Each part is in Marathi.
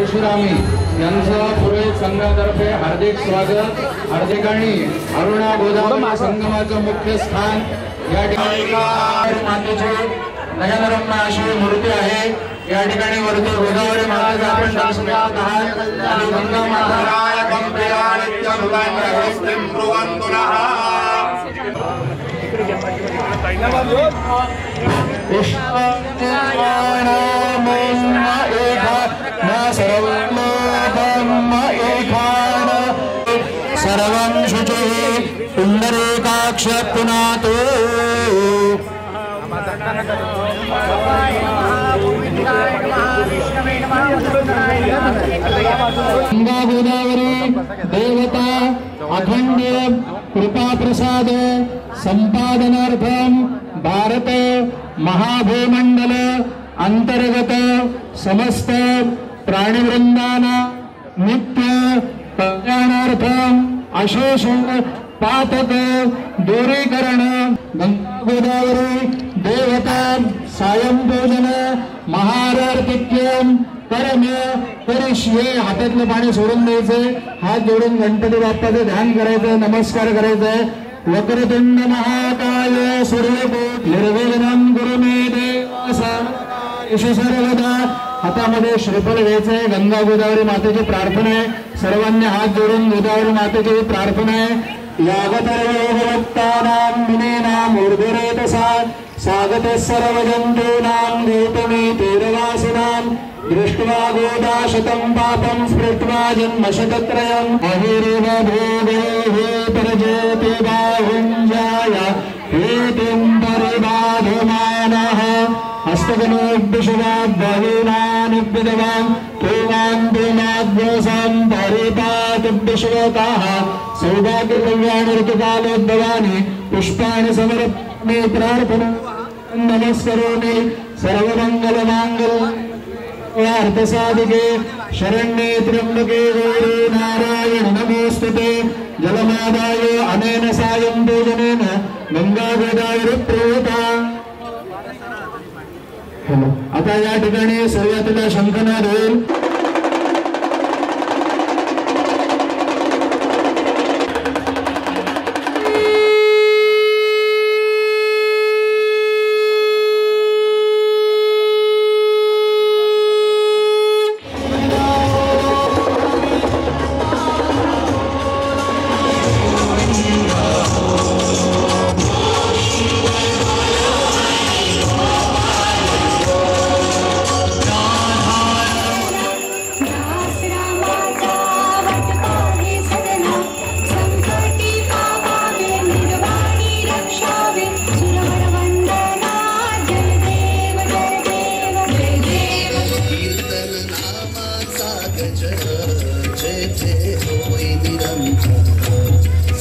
परशुरामी यांचं पुरोहित संघातर्फे हार्दिक स्वागत. हार्दिक आणि अरुणा गोदावरी संगमाचं मुख्य स्थान या ठिकाणी मातेची नयनरम्य अशी मूर्ती आहे. या ठिकाणी वरती गोदावरी मातेचा आपण दर्शन घेत आहात आणि गंगा माता सर्वं शुचिः पुण्डरीकाक्ष पुनातो गंगा गोदावरी देवता अखंड कृपा प्रसाद संपादनार्थम भारत महाभूमंडल अंतर्गत समस्त प्राणीवृंदाना नित्य कल्याणार्थम अशेष पातक दूरीकरण गंगा गोदावरी देवता सायं भोजन महारार्तिक्यम परम परिश्ये. हातातलं पाणी सोडून द्यायचंय. हात जोडून गणपती बाप्पाचं ध्यान करायचं, नमस्कार करायचंय. वक्रतुंड महाकाय सूर्यकोट निर्विघ्नं कुरु मे देव सर्वदा. हातामध्ये श्रीफळ घ्यायचंय. गंगा गोदावरी मातेची प्रार्थना आहे. सर्वांनी हात जोडून गोदावरी मातेची प्रार्थना आहे. यागतर्वक्तानां मुनीनां ऊर्ध्वरेतसा स्वागत सर्वजन्तूनां गौतमी तीरवासिनां दृष्ट्वा गोदा शतं पापं स्मृत्वा जन्मशतत्रयम् अहिरेव भोगैः प्रजोति बाहुञ्जाय हेतुं परिबाधमानः हस्तगणोद्विषवाद् बहूनानुद्विदवान् पूर्वान् पूर्णाद्वोसां परिपातुद्विषवकाः सौभाग्यकल्याण ऋतुकालोद्भवानि पुष्पाणि समर्पयामि प्रार्थना नमस्करोमि. सर्वमङ्गलमाङ्गल्ये अर्थसाधिके शरण्ये त्र्यंबके गौरी नारायण नमोस्तुते. जलमादाय अनेन सायं पूजनेन गंगा गोदावरी प्रेता. आता या ठिकाणी सर्वातला शंखनाद होईल.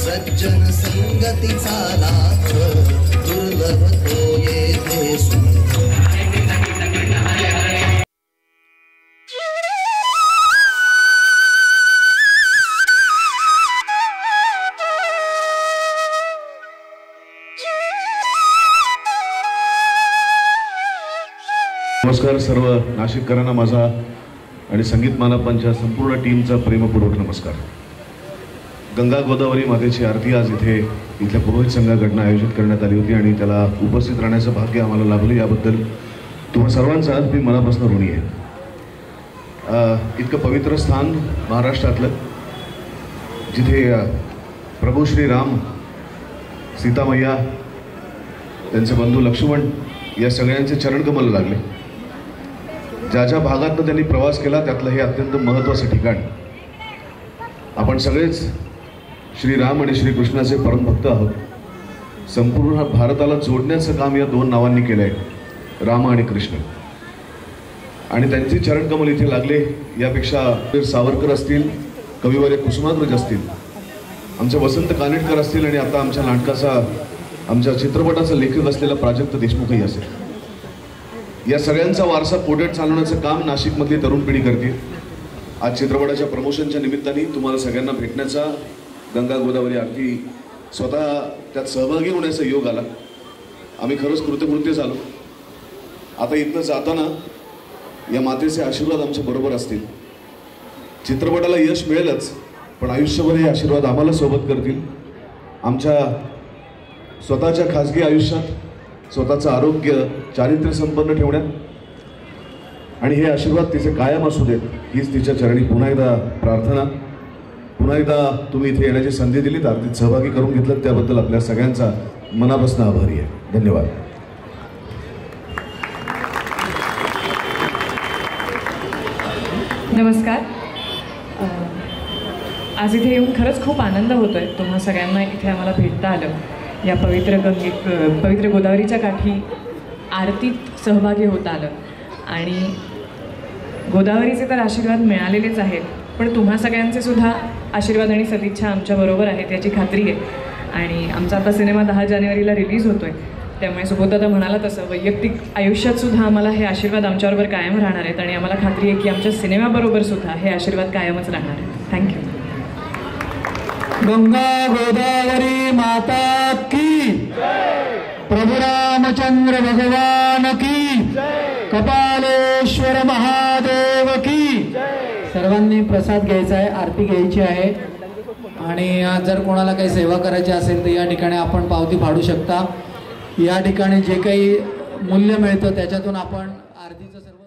सज्जन संगतीचा लाभ दुर्लभ तो येथे नमस्कार सर्व नाशिककरांना माझा आणि संगीत मानपांच्या संपूर्ण टीमचा प्रेमपूर्वक नमस्कार. गंगा गोदावरी मातेची आरती आज इथल्या पुरोहित संघाकडून आयोजित करण्यात आली होती आणि त्याला उपस्थित राहण्याचं भाग्य आम्हाला लाभलं. याबद्दल तुम्हा सर्वांचा मी मनापासून ऋणी आहे. इतकं पवित्र स्थान महाराष्ट्रातलं जिथे प्रभू श्रीराम, सीतामय्या, त्यांचे बंधू लक्ष्मण या सगळ्यांचे चरणकमल लागले. ज्या ज्या भागातनं त्यांनी प्रवास केला त्यातलं हे अत्यंत महत्त्वाचं ठिकाण. आपण सगळेच श्रीराम आणि श्रीकृष्णाचे परमभक्त आहोत. संपूर्ण भारताला जोडण्याचं काम या दोन नावांनी केलं आहे, राम आणि कृष्ण. आणि त्यांचे चरणकमल इथे लागले. यापेक्षा सावरकर असतील, कविवर्य कुसुमाग्रज असतील, आमचे वसंत कानेटकर असतील आणि आता आमच्या नाटकाचा, आमच्या चित्रपटाचा लेखक असलेला प्राजक्त देशमुखही असेल. या सगळ्यांचा वारसा पुढे चालवण्याचं काम नाशिकमधली तरुण पिढी करते. आज चित्रपटाच्या प्रमोशनच्या निमित्ताने तुम्हाला सगळ्यांना भेटण्याचा, गंगा गोदावरी आरती स्वतः त्यात सहभागी होण्याचा योग आला. आम्ही खरंच कृतकृत्य झालो. आता इथनं जाताना या मातेचे आशीर्वाद आमच्या बरोबर असतील चित्रपटाला यश मिळेलच, पण आयुष्यभर हे आशीर्वाद आम्हाला सोबत करतील. आमच्या स्वतःच्या खाजगी आयुष्यात स्वतःचं आरोग्य चारित्र्य संपन्न ठेवण्यात आणि हे आशीर्वाद तिचे कायम असू देत हीच तिच्या चरणी पुन्हा एकदा प्रार्थना. पुन्हा एकदा तुम्ही इथे येण्याची संधी दिलीत, आरतीत सहभागी करून घेतलं, त्याबद्दल आपल्या सगळ्यांचा मनापासून आभारी आहे. धन्यवाद. नमस्कार. आज इथे येऊन खरंच खूप आनंद होतोय. तुम्हा सगळ्यांना इथे आम्हाला भेटता आलं. या पवित्र गोदावरीच्या काठी आरतीत सहभागी होता आलं आणि गोदावरीचे तर आशीर्वाद मिळालेलेच आहेत, पण तुम्हा सगळ्यांचे सुद्धा आशीर्वाद आणि सदिच्छा आमच्याबरोबर आहेत याची खात्री आहे. आणि आमचा आता सिनेमा 10 जानेवारीला रिलीज होतोय, त्यामुळे सुबोधदादा म्हणाला तसं वैयक्तिक आयुष्यात सुद्धा आम्हाला हे आशीर्वाद आमच्याबरोबर कायम राहणार आहेत आणि आम्हाला खात्री आहे की आमच्या सिनेमाबरोबर सुद्धा हे आशीर्वाद कायमच राहणार आहेत. थँक्यू. गंगा गोदावरी माता की, प्रभु रामचंद्र भगवान की, कपालेश्वर महादेव की. सर्वांनी प्रसाद घ्यायचा आहे, आरती घ्यायची आहे आणि जर कोणाला काही सेवा करायची असेल तर या ठिकाणी आपण पावती फाडू शकता. या ठिकाणी जे काही मूल्य मिळतं त्याच्यातून आपण आरतीचं सर्व